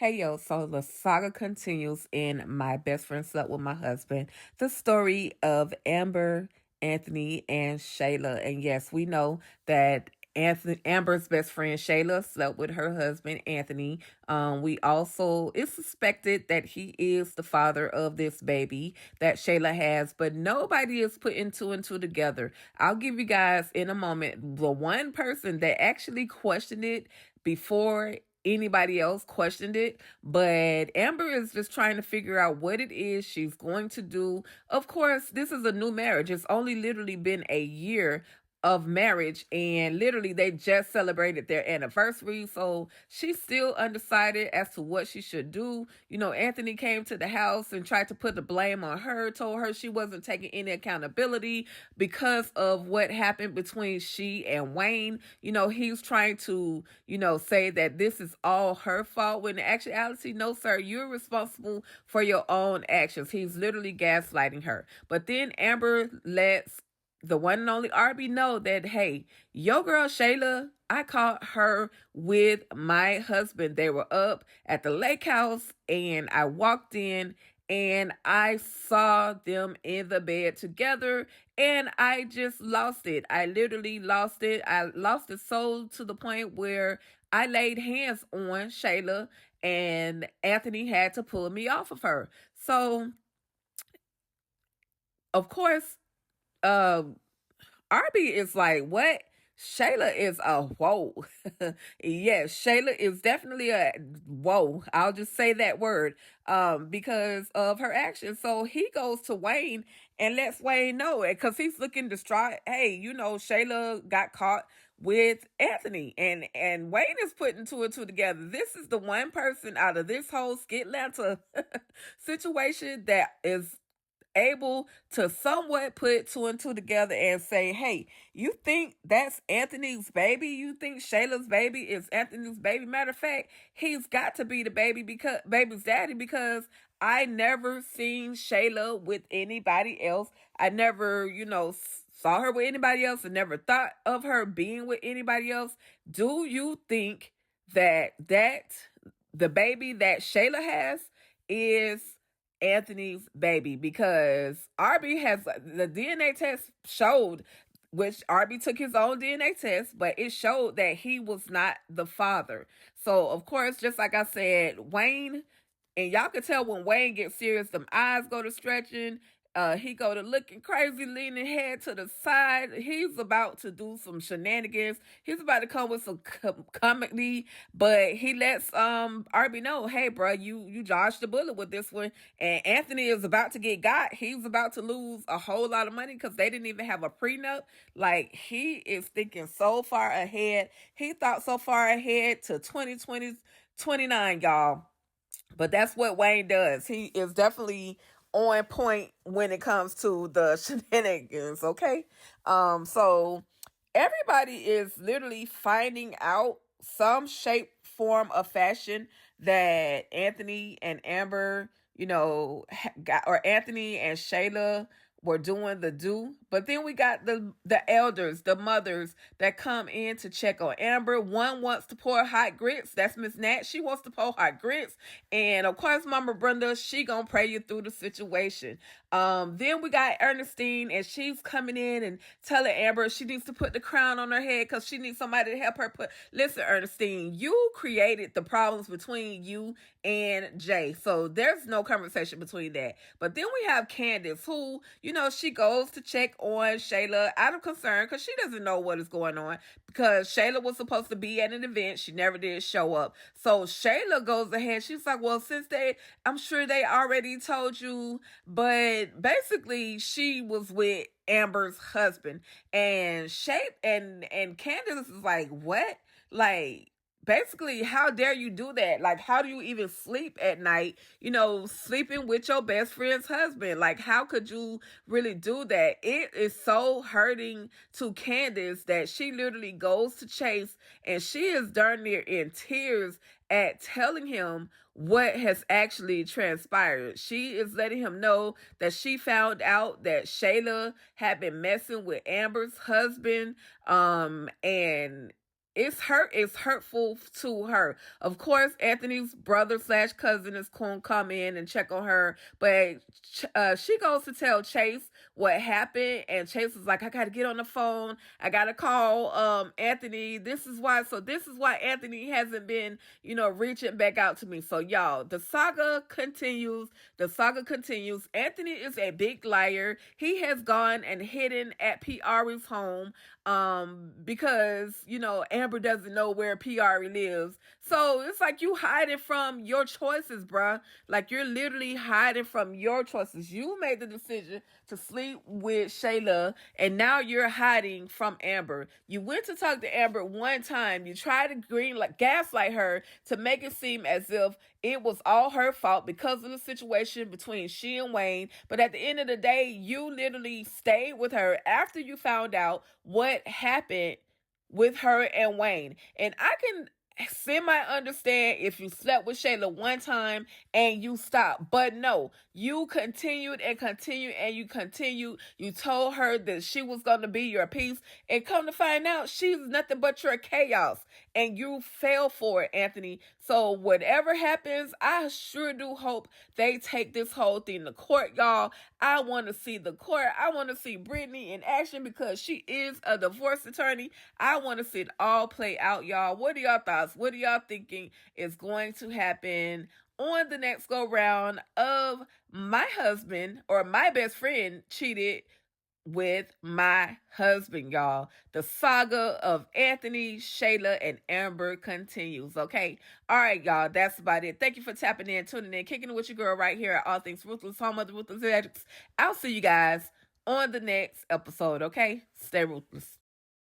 Hey yo, so the saga continues in My Best Friend Slept with My Husband. The story of Amber, Anthony, and Shayla. And yes, we know that Amber's best friend Shayla slept with her husband Anthony. We also it's suspected that he is the father of this baby that Shayla has, but nobody is putting two and two together. I'll give you guys in a moment the one person that actually questioned it before anybody else questioned it, but Amber is just trying to figure out what it is she's going to do. Of course, this is a new marriage. It's only literally been a year of marriage, and literally they just celebrated their anniversary, so she's still undecided as to what she should do. Anthony came to the house and tried to put the blame on her, told her she wasn't taking any accountability because of what happened between she and Wayne. He's trying to say that this is all her fault, when in actuality, no sir, you're responsible for your own actions. He's literally gaslighting her. But then Amber lets the one and only RB know that, hey, your girl Shayla, I caught her with my husband. They were up at the lake house and I walked in and I saw them in the bed together and I just lost it. I literally lost it. I lost it so to the point where I laid hands on Shayla and Anthony had to pull me off of her. So, of course, uh, Arby is like, what? Shayla is a whoa. Yes, Shayla is definitely a whoa. I'll just say that word because of her actions. So he goes to Wayne and lets Wayne know it because he's looking distraught. Hey, Shayla got caught with Anthony, and Wayne is putting two and two together. This is the one person out of this whole Skitlanta situation that is able to somewhat put two and two together and say, hey, you think that's Anthony's baby? You think Shayla's baby is Anthony's baby? Matter of fact, he's got to be the baby's daddy, because I never seen Shayla with anybody else. I never, saw her with anybody else and never thought of her being with anybody else. Do you think that the baby that Shayla has is Anthony's baby? Because RB has the DNA test showed, which RB took his own DNA test, but it showed that he was not the father. So of course, just like I said, Wayne, and y'all can tell when Wayne gets serious, them eyes go to stretching. He go to looking crazy, leaning head to the side. He's about to do some shenanigans. He's about to come with some comedy, but he lets RB know, hey, bro, you dodged the bullet with this one. And Anthony is about to get got. He's about to lose a whole lot of money because they didn't even have a prenup. Like, he is thinking so far ahead. He thought so far ahead to 2020, 29, y'all. But that's what Wayne does. He is definitely on point when it comes to the shenanigans, okay? So everybody is literally finding out some shape, form of fashion that Anthony and Amber, got, or Anthony and Shayla were doing the do. But then we got the elders, the mothers that come in to check on Amber. One wants to pour hot grits. That's Miss Nat. She wants to pour hot grits. And of course, Mama Brenda, she gonna pray you through the situation. Then we got Ernestine, and she's coming in and telling Amber she needs to put the crown on her head because she needs somebody to help her put. Listen, Ernestine, you created the problems between you and Jay, so there's no conversation between that. But then we have Candace, who, she goes to check on Shayla out of concern because she doesn't know what is going on, because Shayla was supposed to be at an event. She never did show up. So Shayla goes ahead. She's like, well, I'm sure they already told you, but basically she was with Amber's husband. And and Candace is like, what? Like, basically, how dare you do that? Like, how do you even sleep at night, sleeping with your best friend's husband? Like, how could you really do that? It is so hurting to Candace that she literally goes to Chase, and she is darn near in tears at telling him what has actually transpired. She is letting him know that she found out that Shayla had been messing with Amber's husband, and it's hurtful to her. Of course, Anthony's brother slash cousin is going to come in and check on her, but she goes to tell Chase what happened, and Chase is like, I got to get on the phone. I got to call Anthony. This is why Anthony hasn't been, reaching back out to me. So y'all, the saga continues. The saga continues. Anthony is a big liar. He has gone and hidden at Ari's home because Amber doesn't know where Ari lives. So it's like you hiding from your choices, bruh. Like you're literally hiding from your choices. You made the decision to sleep with Shayla, and now you're hiding from Amber. You went to talk to Amber one time. You tried to gaslight her to make it seem as if it was all her fault because of the situation between she and Wayne. But at the end of the day, you literally stayed with her after you found out what happened with her and Wayne. And I can semi understand if you slept with Shayla one time and you stopped. But no, you continued and continued and you continued. You told her that she was going to be your peace. And come to find out, she's nothing but your chaos. And you fell for it, Anthony. So whatever happens, I sure do hope they take this whole thing to court, y'all. I want to see the court. I want to see Brittany in action because she is a divorce attorney. I want to see it all play out, y'all. What are y'all thoughts? What are y'all thinking is going to happen on the next go round of my husband or my best friend cheated with my husband, y'all? The saga of Anthony, Shayla, and Amber continues, okay? All right, y'all, that's about it. Thank you for tapping in, tuning in, kicking it with your girl right here at All Things Ruthless, home of the Ruthless Addicts. I'll see you guys on the next episode, okay? Stay ruthless.